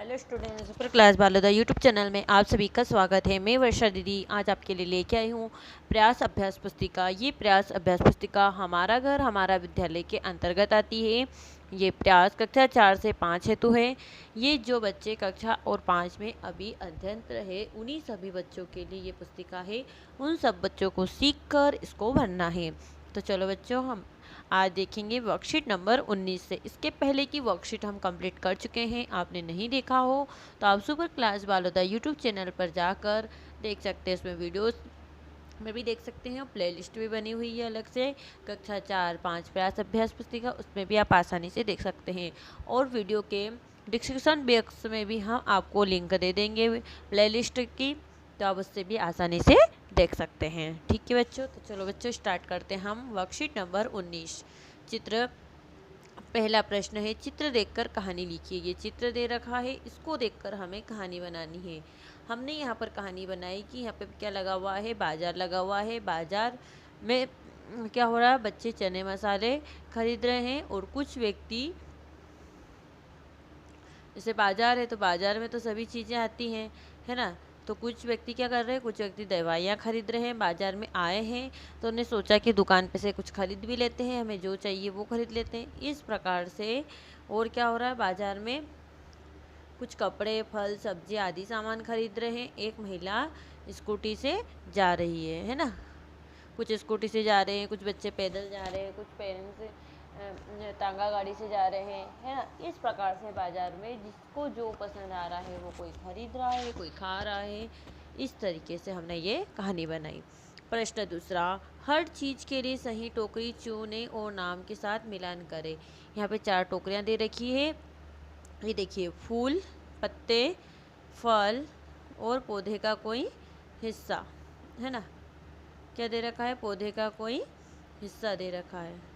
Hello students, super class Baloda YouTube channel में आप सभी का स्वागत है। मैं वर्षा दीदी आज आपके लिए लेके आई हूँ प्रयास अभ्यास पुस्तिका। ये प्रयास अभ्यास पुस्तिका हमारा घर हमारा विद्यालय के अंतर्गत आती है। ये प्रयास कक्षा 4 से 5 हेतु है। ये जो बच्चे कक्षा और 5 में अभी अध्ययनरत रहे उन्हीं सभी बच्चों के लिए ये पुस्तिका है। उन सब बच्चों को सीख कर इसको भरना है। तो चलो बच्चों, हम आज देखेंगे वर्कशीट नंबर 19 से। इसके पहले की वर्कशीट हम कंप्लीट कर चुके हैं। आपने नहीं देखा हो तो आप super class Baloda YouTube channel पर जाकर देख सकते हैं। इसमें वीडियोस में भी देख सकते हैं, प्ले लिस्ट भी बनी हुई है अलग से। कक्षा 4-5 प्रयास अभ्यास पुस्तिका, उसमें भी आप आसानी से देख सकते हैं। और वीडियो के डिस्क्रिप्शन बॉक्स में भी हम आपको लिंक दे देंगे प्ले लिस्ट की, तो आप उससे भी आसानी से देख सकते हैं। ठीक है बच्चों, तो चलो बच्चों स्टार्ट करते हैं हम वर्कशीट नंबर 19। चित्र, पहला प्रश्न है चित्र देखकर कहानी लिखिए। ये चित्र दे रखा है, इसको देखकर हमें कहानी बनानी है। हमने यहाँ पर कहानी बनाई कि यहाँ पे क्या लगा हुआ है, बाजार लगा हुआ है। बाजार में क्या हो रहा है, बच्चे चने मसाले खरीद रहे हैं और कुछ व्यक्ति, जैसे बाजार है तो बाजार में तो सभी चीज़ें आती हैं, है ना। तो कुछ व्यक्ति क्या कर रहे हैं, कुछ व्यक्ति दवाइयाँ खरीद रहे हैं। बाजार में आए हैं तो उन्हें सोचा कि दुकान पे से कुछ खरीद भी लेते हैं, हमें जो चाहिए वो खरीद लेते हैं, इस प्रकार से। और क्या हो रहा है, बाजार में कुछ कपड़े, फल, सब्जी आदि सामान खरीद रहे हैं। एक महिला स्कूटी से जा रही है ना। कुछ स्कूटी से जा रहे हैं, कुछ बच्चे पैदल जा रहे हैं, कुछ पेरेंट्स तांगा गाड़ी से जा रहे हैं, है ना। इस प्रकार से बाजार में जिसको जो पसंद आ रहा है वो कोई खरीद रहा है, कोई खा रहा है। इस तरीके से हमने ये कहानी बनाई। प्रश्न दूसरा, हर चीज़ के लिए सही टोकरी चुनें और नाम के साथ मिलान करें। यहाँ पे 4 टोकरियाँ दे रखी है। ये देखिए, फूल, पत्ते, फल और पौधे का कोई हिस्सा, है ना। क्या दे रखा है, पौधे का कोई हिस्सा दे रखा है।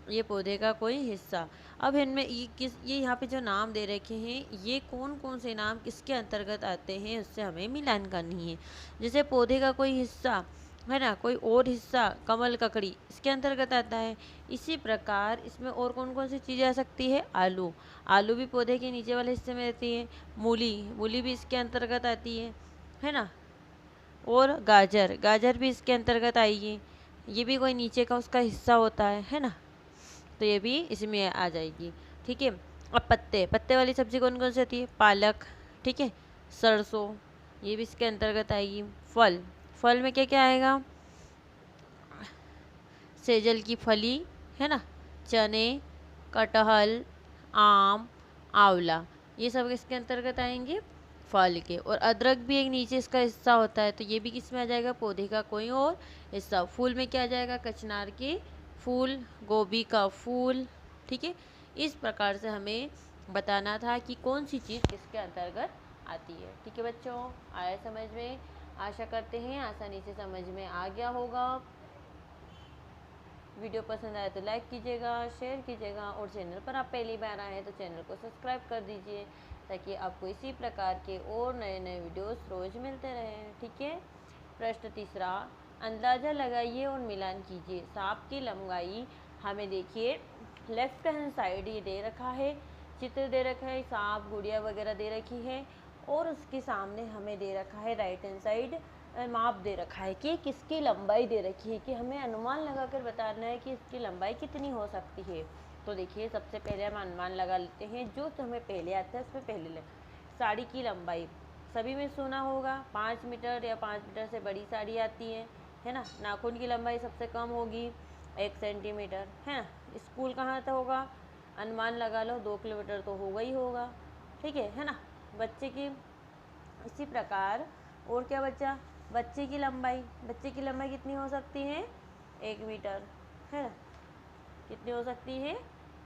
ये पौधे का कोई हिस्सा। अब इनमें ये यहाँ पे जो नाम दे रखे हैं, ये कौन कौन से नाम किसके अंतर्गत आते हैं उससे हमें मिलान करनी है। जैसे पौधे का कोई हिस्सा, है ना, कोई और हिस्सा कमल ककड़ी इसके अंतर्गत आता है। इसी प्रकार इसमें और कौन कौन सी चीज़ें आ सकती है, आलू, आलू भी पौधे के नीचे वाले हिस्से में रहती है। मूली, मूली भी इसके अंतर्गत आती है ना। और गाजर, गाजर भी इसके अंतर्गत आएगी। ये भी कोई नीचे का उसका हिस्सा होता है ना। तो ये भी इसमें आ जाएगी। ठीक है। अब पत्ते, पत्ते वाली सब्जी कौन कौन सी होती है, पालक, ठीक है, सरसों, ये भी इसके अंतर्गत आएगी। फल, फल में क्या क्या आएगा, सेजल की फली, है ना, चने, कटहल, आम, आंवला, ये सब इसके अंतर्गत आएंगे, फल के। और अदरक भी एक नीचे इसका हिस्सा होता है, तो ये भी किस में आ जाएगा, पौधे का कोई और हिस्सा। फूल में क्या आ जाएगा, कचनार के फूल, गोभी का फूल, ठीक है। इस प्रकार से हमें बताना था कि कौन सी चीज़ किसके अंतर्गत आती है। ठीक है बच्चों, आया समझ में। आशा करते हैं आसानी से समझ में आ गया होगा। वीडियो पसंद आए तो लाइक कीजिएगा, शेयर कीजिएगा, और चैनल पर आप पहली बार आए हैं तो चैनल को सब्सक्राइब कर दीजिए, ताकि आपको इसी प्रकार के और नए नए वीडियोस रोज मिलते रहें। ठीक है। प्रश्न तीसरा, अंदाज़ा लगाइए और मिलान कीजिए। सांप की लंबाई हमें देखिए लेफ्ट हैंड साइड ये दे रखा है, चित्र दे रखा है, सांप, गुड़िया वगैरह दे रखी है। और उसके सामने हमें दे रखा है राइट हैंड साइड माप दे रखा है कि किसकी लंबाई दे रखी है, कि हमें अनुमान लगाकर बताना है कि इसकी लंबाई कितनी हो सकती है। तो देखिए, सबसे पहले हम अनुमान लगा लेते हैं, जो हमें पहले आता है उसमें पहले ले। साड़ी की लंबाई सभी में सुना होगा, 5 मीटर या 5 मीटर से बड़ी साड़ी आती है ना। नाखून की लंबाई सबसे कम होगी 1 सेंटीमीटर, है ना। स्कूल कहाँ तक होगा, अनुमान लगा लो 2 किलोमीटर तो होगा ही होगा, ठीक है ना। बच्चे की इसी प्रकार, और क्या बच्चा, बच्चे की लंबाई, बच्चे की लंबाई कितनी हो सकती है, 1 मीटर, है ना। कितनी हो सकती है,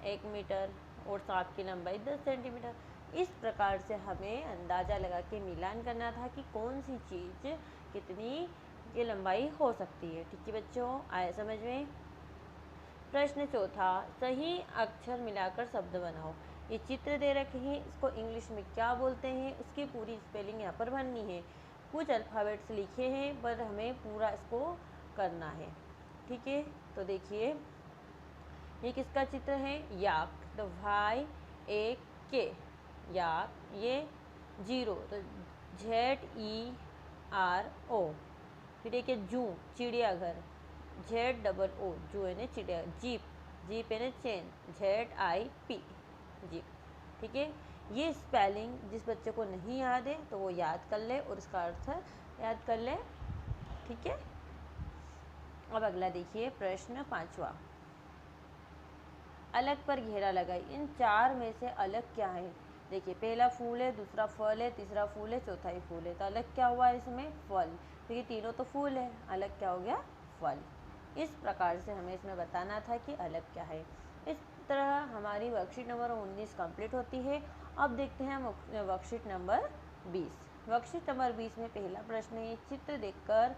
1 मीटर। और सांप की लंबाई 10 सेंटीमीटर। इस प्रकार से हमें अंदाज़ा लगा के मिलान करना था कि कौन सी चीज़ कितनी ये लंबाई हो सकती है। ठीक है बच्चों, आया समझ में। प्रश्न चौथा, सही अक्षर मिलाकर शब्द बनाओ। ये चित्र दे रखे हैं, इसको इंग्लिश में क्या बोलते हैं उसकी पूरी स्पेलिंग यहाँ पर भरनी है। कुछ अल्फ़ाबेट्स लिखे हैं पर हमें पूरा इसको करना है। ठीक है। तो देखिए, ये किसका चित्र है? याक, तो वाई ए के, याक। ये जीरो, तो ZERO। फिर एक है जू, चिड़ियाघर, ZOO, जू है ना चिड़िया। जीप, जीप है ना चेन, ZIP, जीप। ठीक है, ये स्पेलिंग जिस बच्चे को नहीं याद है तो वो याद कर ले और इसका अर्थ याद कर ले। ठीक है, अब अगला देखिए प्रश्न 5वां। अलग पर घेरा लगाई, इन चार में से अलग क्या है? देखिए, पहला फूल है, दूसरा फल है, तीसरा फूल है, चौथा ही फूल है, तो अलग क्या हुआ इसमें? फल। तो ये तीनों तो फूल है, अलग क्या हो गया? फल। इस प्रकार से हमें इसमें बताना था कि अलग क्या है। इस तरह हमारी वर्कशीट नंबर 19 कंप्लीट होती है। अब देखते हैं हम वर्कशीट नंबर 20। वर्कशीट नंबर 20 में पहला प्रश्न है, चित्र देखकर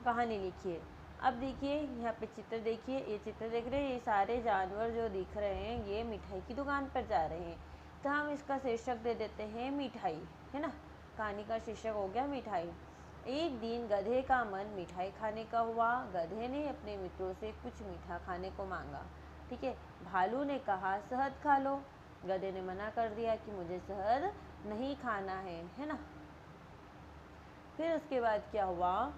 कहानी लिखिए। अब देखिए यहाँ पे चित्र देखिए, ये चित्र देख रहे हैं, ये सारे जानवर जो दिख रहे हैं ये मिठाई की दुकान पर जा रहे हैं। तो हम इसका शीर्षक दे देते हैं मिठाई, है ना। कहानी का शीर्षक हो गया मिठाई। एक दिन गधे का मन मिठाई खाने का हुआ। गधे ने अपने मित्रों से कुछ मीठा खाने को मांगा। ठीक है, भालू ने कहा शहद खा लो। गधे ने मना कर दिया कि मुझे शहद नहीं खाना है ना। फिर उसके बाद क्या हुआ?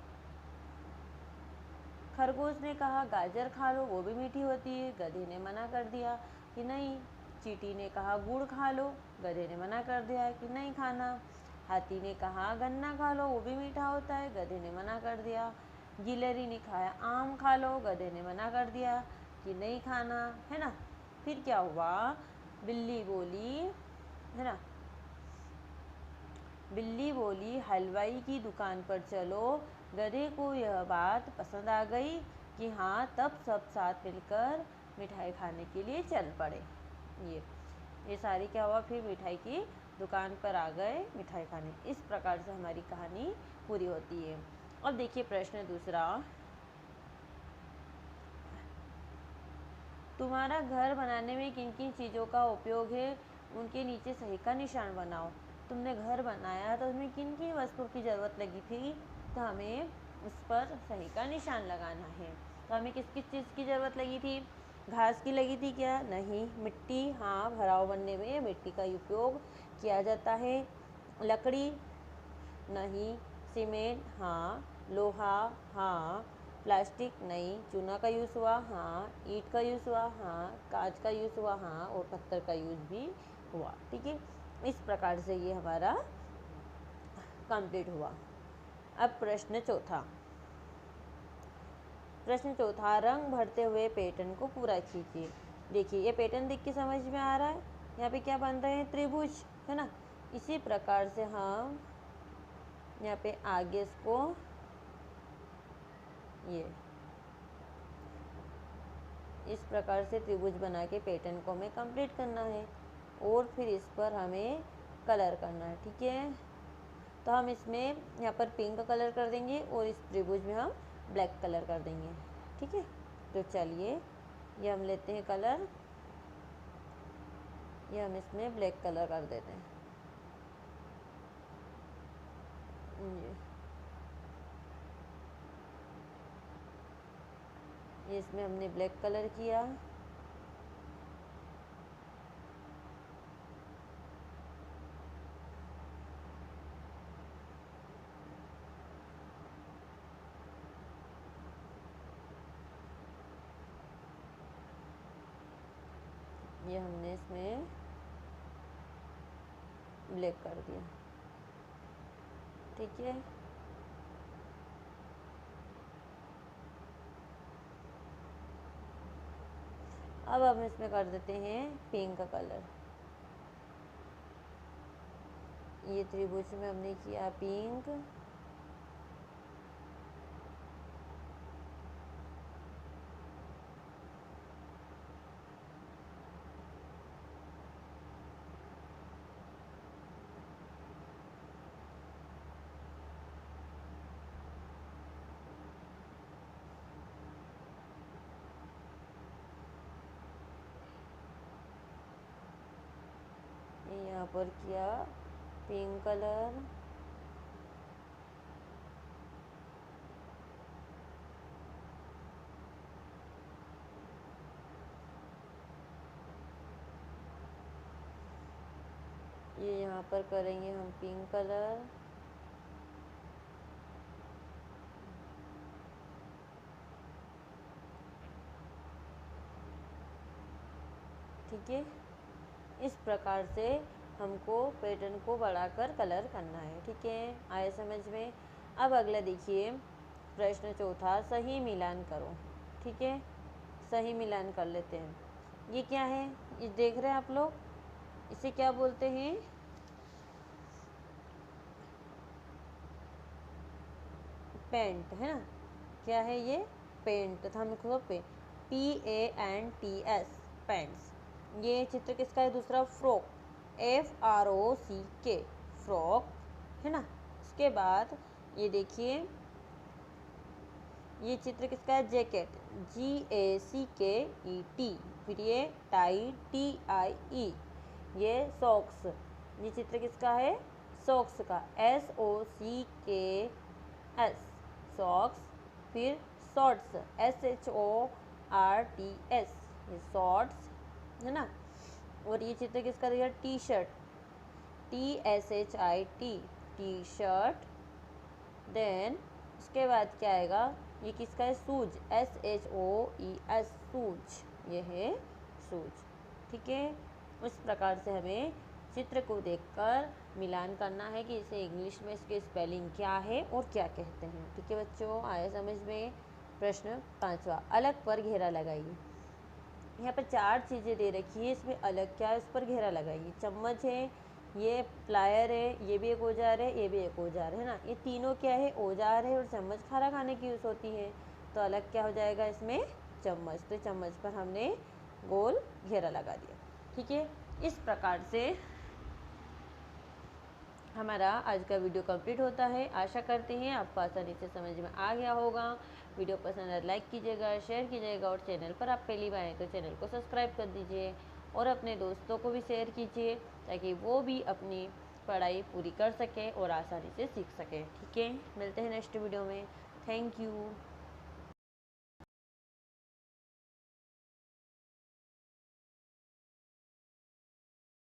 खरगोश ने कहा गाजर खा लो, वो भी मीठी होती है। गधे ने मना कर दिया कि नहीं। चींटी ने कहा गुड़ खा लो। गधे ने मना कर दिया कि नहीं खाना। हाथी ने कहा गन्ना खा लो, वो भी मीठा होता है। गधे ने मना कर दिया। गिलहरी ने कहा आम खा लो। गधे ने मना कर दिया कि नहीं खाना, है ना। फिर क्या हुआ? बिल्ली बोली, है ना, बिल्ली बोली हलवाई की दुकान पर चलो। गधे को यह बात पसंद आ गई कि हाँ, तब सब साथ मिलकर मिठाई खाने के लिए चल पड़े। ये सारी क्या हुआ? फिर मिठाई की दुकान पर आ गए मिठाई खाने। इस प्रकार से हमारी कहानी पूरी होती है। अब देखिए प्रश्न दूसरा। तुम्हारा घर बनाने में किन किन चीज़ों का उपयोग है, उनके नीचे सही का निशान बनाओ। तुमने घर बनाया तो उसमें किन किन वस्तुओं की ज़रूरत लगी थी, तो हमें उस पर सही का निशान लगाना है। तो हमें किस किस चीज़ की ज़रूरत लगी थी? घास की लगी थी क्या? नहीं। मिट्टी, हाँ, भराव बनने में मिट्टी का उपयोग किया जाता है। लकड़ी, नहीं। सीमेंट, हाँ। लोहा, हाँ। प्लास्टिक, नहीं। चूना का यूज़ हुआ, हाँ। ईंट का यूज़ हुआ, हाँ। कांच का यूज़ हुआ, हाँ। और पत्थर का यूज़ भी हुआ। ठीक है, इस प्रकार से ये हमारा कंप्लीट हुआ। अब प्रश्न चौथा। प्रश्न चौथा, रंग भरते हुए पैटर्न को पूरा कीजिए। देखिए, ये पैटर्न देख के समझ में आ रहा है, यहाँ पे क्या बन रहे हैं? त्रिभुज, है ना। इसी प्रकार से हम यहाँ पे आगे इसको ये इस प्रकार से त्रिभुज बना के पैटर्न को हमें कंप्लीट करना है और फिर इस पर हमें कलर करना है। ठीक है, तो हम इसमें यहाँ पर पिंक कलर कर देंगे और इस त्रिभुज में हम ब्लैक कलर कर देंगे। ठीक है, तो चलिए ये हम लेते हैं कलर, ये हम इसमें ब्लैक कलर कर देते हैं। ये इसमें हमने ब्लैक कलर किया। ये हमने इसमें ब्लैक कर दिया। ठीक है, अब हम इसमें कर देते हैं पिंक कलर। ये त्रिभुज में हमने किया पिंक। यहाँ पर किया पिंक कलर। ये यहाँ पर करेंगे हम पिंक कलर। ठीक है, इस प्रकार से हमको पैटर्न को बढ़ाकर कलर करना है। ठीक है, आए समझ में। अब अगला देखिए प्रश्न चौथा, सही मिलान करो। ठीक है, सही मिलान कर लेते हैं। ये क्या है, ये देख रहे हैं आप लोग, इसे क्या बोलते हैं, पेंट, है ना। क्या है ये, पेंट तथा हम लिखो PANTS, पेंट्स। ये चित्र किसका है, दूसरा फ्रॉक, FROCK, फ्रॉक, है ना। इसके बाद ये देखिए ये चित्र किसका है, जैकेट, GACKET। फिर ये टाई, TIE। ये सॉक्स, ये चित्र किसका है, सॉक्स का, SOCKS, सॉक्स। फिर शॉर्ट्स, SHORTS, ये शॉर्ट्स, है ना। और ये चित्र किसका दिया, T shirt, TSHIT, T shirt. Then उसके बाद क्या आएगा, ये किसका है, शूज, SHOES, शूज, ये है शूज। ठीक है, उस प्रकार से हमें चित्र को देखकर मिलान करना है कि इसे इंग्लिश में इसके स्पेलिंग क्या है और क्या कहते हैं। ठीक है बच्चों, आया समझ में। प्रश्न पांचवा, अलग पर घेरा लगाइए। यहाँ पर 4 चीज़ें दे रखी है, इसमें अलग क्या है, उस पर घेरा लगाइए। चम्मच है, ये प्लायर है, ये भी एक औजार है, ये भी एक औजार है ना। ये तीनों क्या है, औजार है, और चम्मच खाना खाने की यूज़ होती है, तो अलग क्या हो जाएगा इसमें, चम्मच। तो चम्मच पर हमने गोल घेरा लगा दिया। ठीक है, इस प्रकार से हमारा आज का वीडियो कंप्लीट होता है। आशा करते हैं आपको आसानी से समझ में आ गया होगा। वीडियो पसंद है लाइक कीजिएगा, शेयर कीजिएगा, और चैनल पर आप पहली बार आए तो चैनल को सब्सक्राइब कर दीजिए और अपने दोस्तों को भी शेयर कीजिए ताकि वो भी अपनी पढ़ाई पूरी कर सकें और आसानी से सीख सकें। ठीक है, मिलते हैं नेक्स्ट वीडियो में। Thank you.